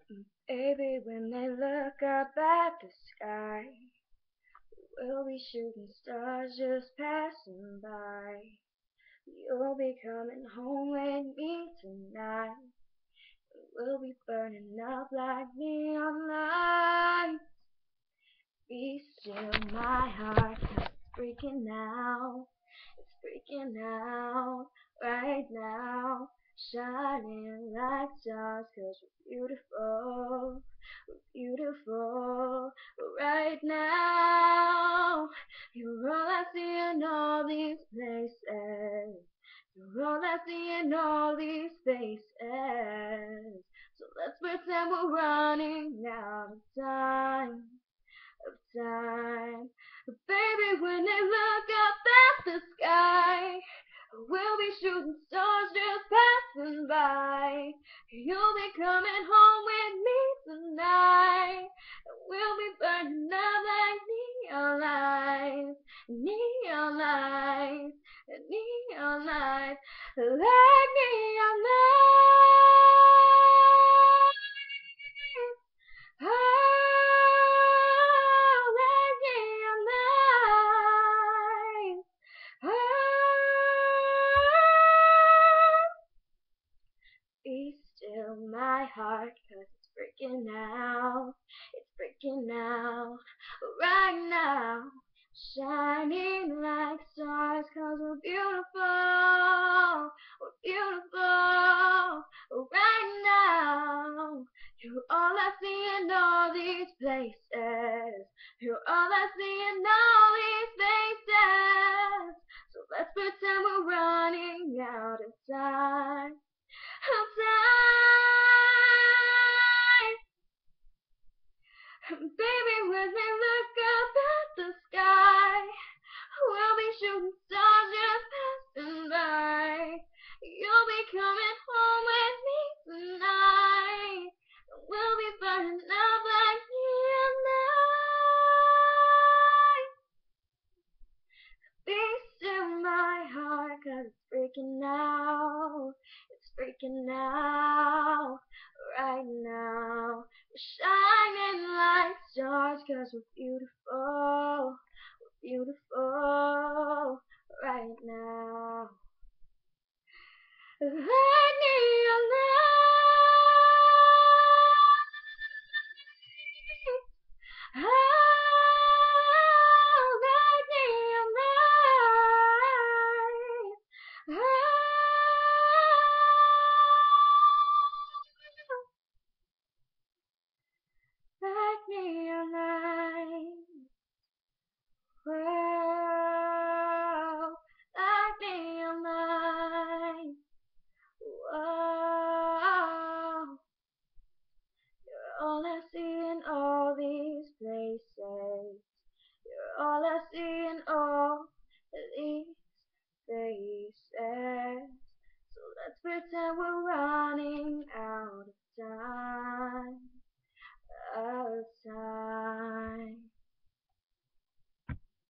Baby, when they look up at the sky, we'll be shooting stars just passing by. You'll be coming home with me tonight. We'll be burning up like neon lights. Be still, my heart, 'cause it's freaking out. It's freaking out right now. Shining like stars, 'cause we're beautiful. We're beautiful right now. You're all I see in all these places. You're all I see in all these faces. So let's pretend we're running out of time. Baby, when they look up at the sky, we'll be shooting stars just passing by. You'll be coming home with me tonight. We'll be burning up like neon lights, neon lights, neon lights, like neon lights. Oh, like neon lights. Oh, be still, my heart, 'cause it's freaking out. It's freaking out right now. Shining like stars, 'cause we're beautiful. We're beautiful right now. You're all I see in all these places. You're all I see in all these faces. So let's pretend we're running out of time. Baby, when they look up at the sky, we'll be shooting stars just passing by. You'll be coming home with me tonight. We'll be burning up like neon lights. Be still, my heart, 'cause it's freaking out. It's freaking out right now. We're shining like stars, 'cause we're beautiful. We're beautiful right now. Like neon lights. Oh, like neon lights. Oh, like neon lights. Whoa, like neon lights. Whoa, you're all I see in all these places. You're all I see in all these faces. So let's pretend we're running out of time. Of time.